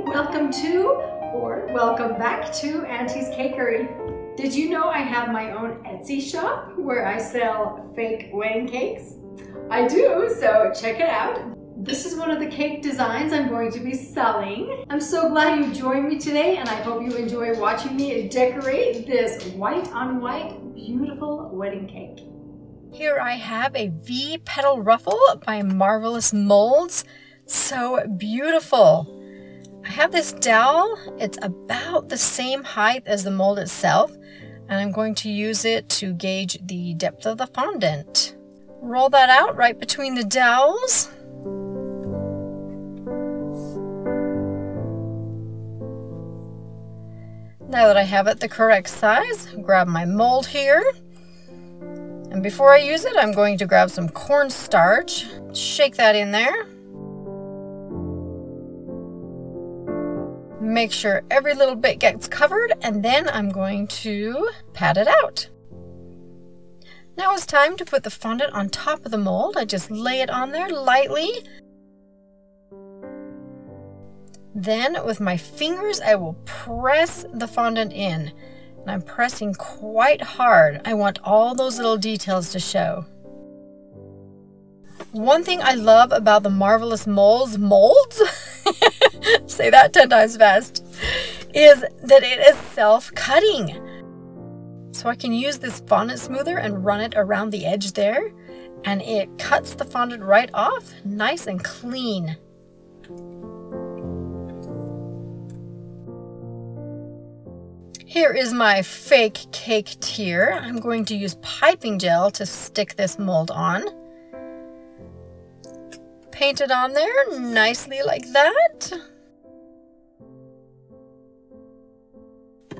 welcome to or welcome back to Auntie's Cakery. Did you know I have my own Etsy shop where I sell fake wedding cakes? I do, so check it out. This is one of the cake designs I'm going to be selling. I'm so glad you joined me today, and I hope you enjoy watching me decorate this white on white beautiful wedding cake. Here I have a V-petal ruffle by Marvelous Molds. So beautiful. I have this dowel. It's about the same height as the mold itself, and I'm going to use it to gauge the depth of the fondant. Roll that out right between the dowels. Now that I have it the correct size, grab my mold here. And before I use it, I'm going to grab some cornstarch, shake that in there. Make sure every little bit gets covered, and then I'm going to pat it out. Now it's time to put the fondant on top of the mold. I just lay it on there lightly. Then with my fingers, I will press the fondant in. And I'm pressing quite hard. I want all those little details to show. One thing I love about the Marvelous molds, say that 10 times fast, is that it is self-cutting. So I can use this fondant smoother and run it around the edge there, and it cuts the fondant right off, nice and clean. Here is my fake cake tier. I'm going to use piping gel to stick this mold on. Paint it on there nicely like that.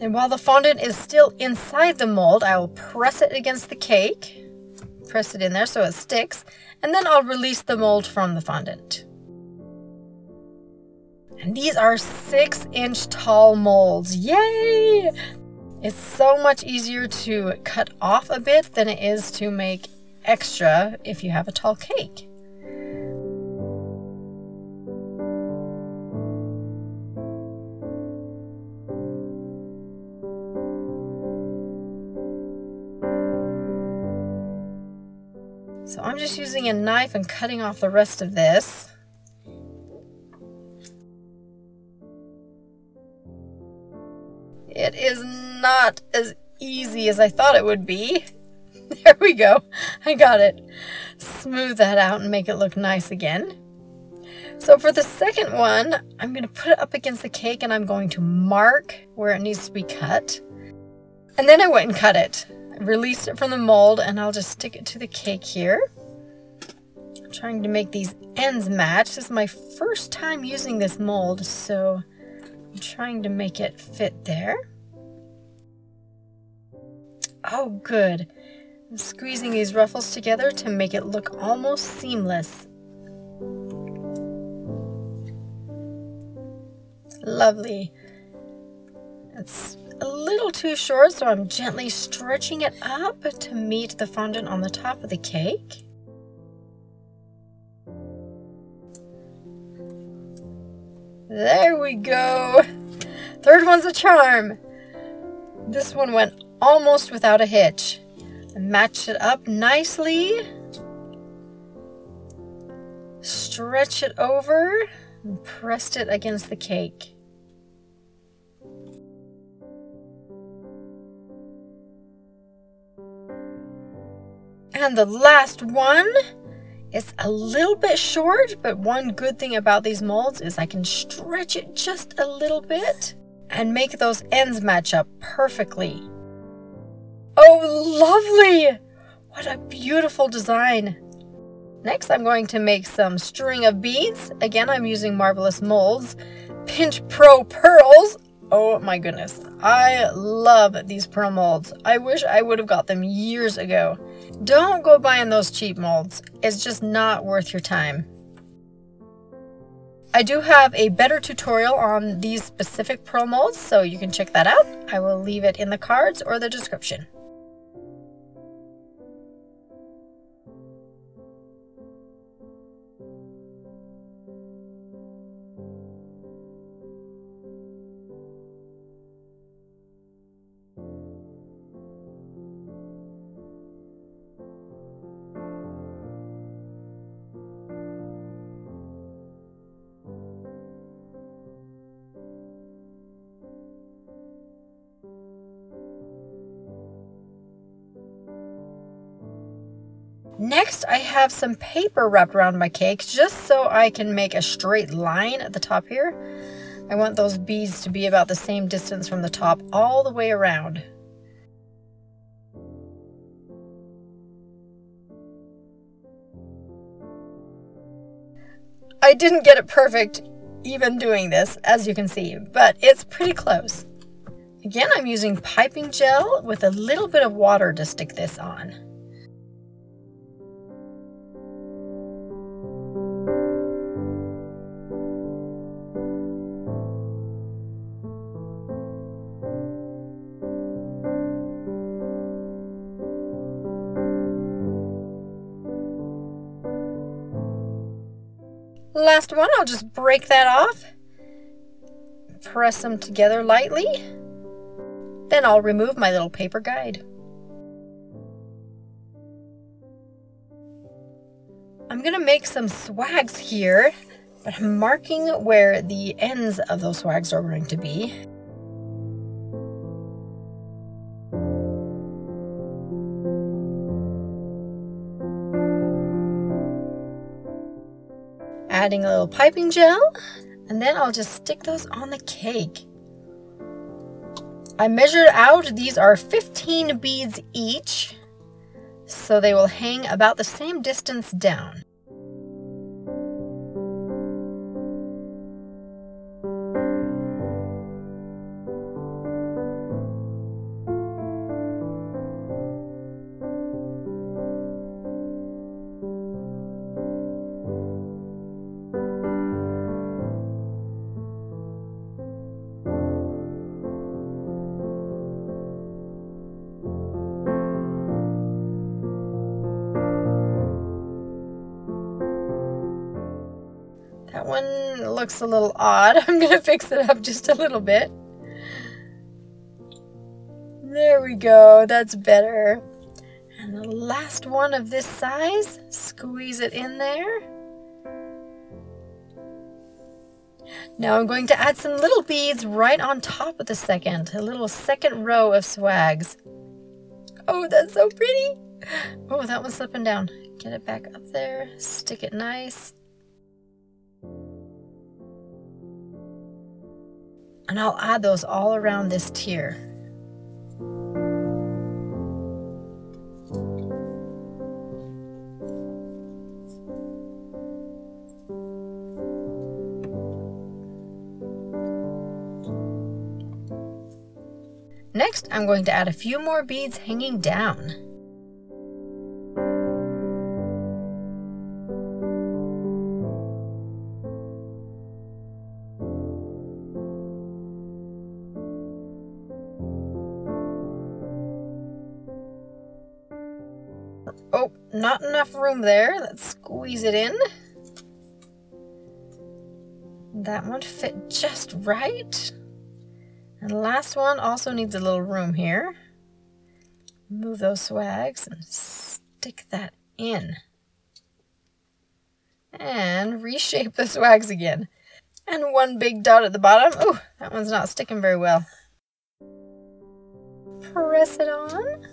And while the fondant is still inside the mold, I will press it against the cake. Press it in there so it sticks. And then I'll release the mold from the fondant. And these are 6-inch tall molds. Yay! It's so much easier to cut off a bit than it is to make extra if you have a tall cake. So I'm just using a knife and cutting off the rest of this. It is not as easy as I thought it would be. There we go. I got it. Smooth that out and make it look nice again. So for the second one, I'm going to put it up against the cake and I'm going to mark where it needs to be cut. And then I went and cut it. I released it from the mold, and I'll just stick it to the cake here. I'm trying to make these ends match. This is my first time using this mold, so I'm trying to make it fit there. Oh, good. I'm squeezing these ruffles together to make it look almost seamless. Lovely. It's a little too short, so I'm gently stretching it up to meet the fondant on the top of the cake. There we go. Third one's a charm. This one went almost without a hitch. I matched it up nicely. Stretch it over and pressed it against the cake. And the last one is a little bit short, but one good thing about these molds is I can stretch it just a little bit and make those ends match up perfectly. Oh, lovely! What a beautiful design. Next, I'm going to make some string of beads. Again, I'm using Marvelous Molds. Pinch Pro Pearls. Oh my goodness. I love these pearl molds. I wish I would have got them years ago. Don't go buying those cheap molds. It's just not worth your time. I do have a better tutorial on these specific pearl molds, so you can check that out. I will leave it in the cards or the description. Next, I have some paper wrapped around my cake just so I can make a straight line at the top here. I want those beads to be about the same distance from the top all the way around. I didn't get it perfect even doing this, as you can see, but it's pretty close. Again, I'm using piping gel with a little bit of water to stick this on. Last one, I'll just break that off, press them together lightly, then I'll remove my little paper guide. I'm gonna make some swags here, but I'm marking where the ends of those swags are going to be. Adding a little piping gel, and then I'll just stick those on the cake. I measured out, these are 15 beads each, so they will hang about the same distance down. That one looks a little odd. I'm going to fix it up just a little bit. There we go. That's better. And the last one of this size, squeeze it in there. Now I'm going to add some little beads right on top of the second, a little second row of swags. Oh, that's so pretty. Oh, that one's slipping down. Get it back up there, stick it nice. And I'll add those all around this tier. Next, I'm going to add a few more beads hanging down. Oh, not enough room there. Let's squeeze it in. That one fit just right. And the last one also needs a little room here. Move those swags and stick that in. And reshape the swags again. And one big dot at the bottom. Oh, that one's not sticking very well. Press it on.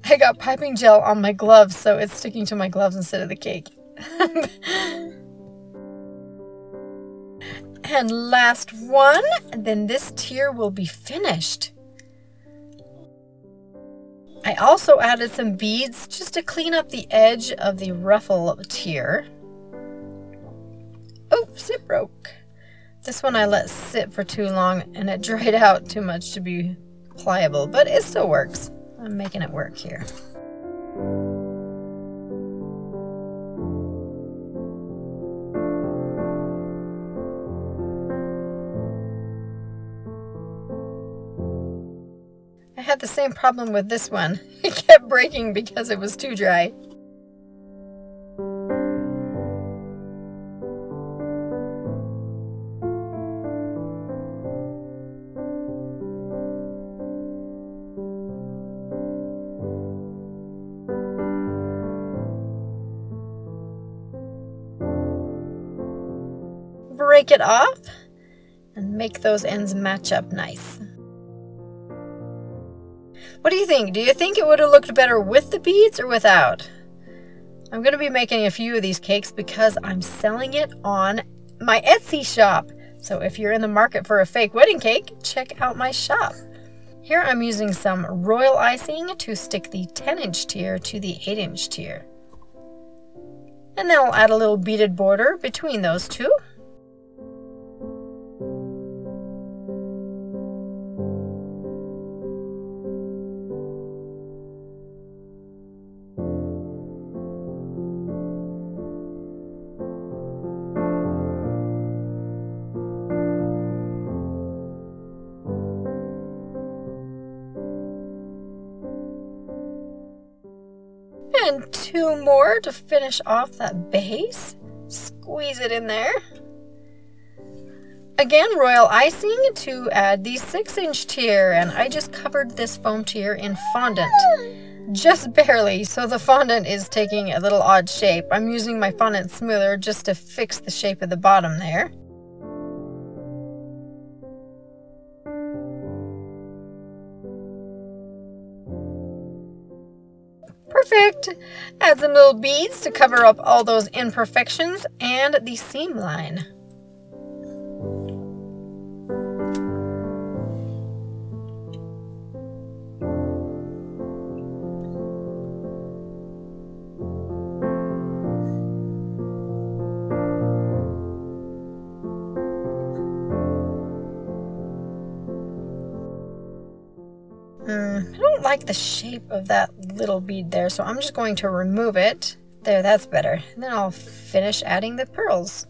I got piping gel on my gloves, so it's sticking to my gloves instead of the cake. And last one, and then this tier will be finished. I also added some beads just to clean up the edge of the ruffle tier. Oops, it broke. This one I let sit for too long and it dried out too much to be pliable, but it still works. I'm making it work here. I had the same problem with this one. It kept breaking because it was too dry. flake it off and make those ends match up nice. What do you think? Do you think it would have looked better with the beads or without? I'm going to be making a few of these cakes because I'm selling it on my Etsy shop. So if you're in the market for a fake wedding cake, check out my shop. Here I'm using some royal icing to stick the 10-inch tier to the 8-inch tier. And then I'll add a little beaded border between those two. And 2 more to finish off that base. Squeeze it in there. Again, royal icing to add the 6-inch tier, and I just covered this foam tier in fondant. Just barely, so the fondant is taking a little odd shape. I'm using my fondant smoother just to fix the shape of the bottom there. Perfect! Add some little beads to cover up all those imperfections and the seam line. I don't like the shape of that little bead there, so I'm just going to remove it. There, that's better. And then I'll finish adding the pearls.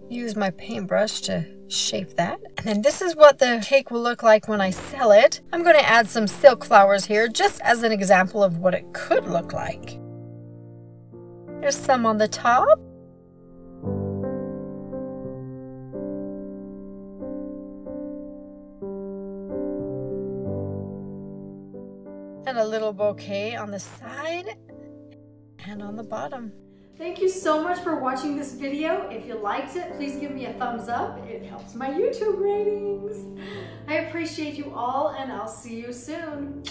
Use my paintbrush to shape that. And then this is what the cake will look like when I sell it. I'm going to add some silk flowers here just as an example of what it could look like. There's some on the top. And a little bouquet on the side and on the bottom. Thank you so much for watching this video. If you liked it, please give me a thumbs up. It helps my YouTube ratings. I appreciate you all, and I'll see you soon.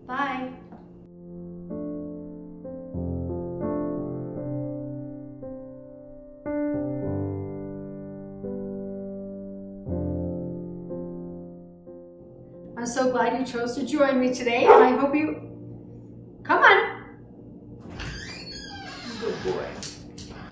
Bye. I'm so glad you chose to join me today, and I hope you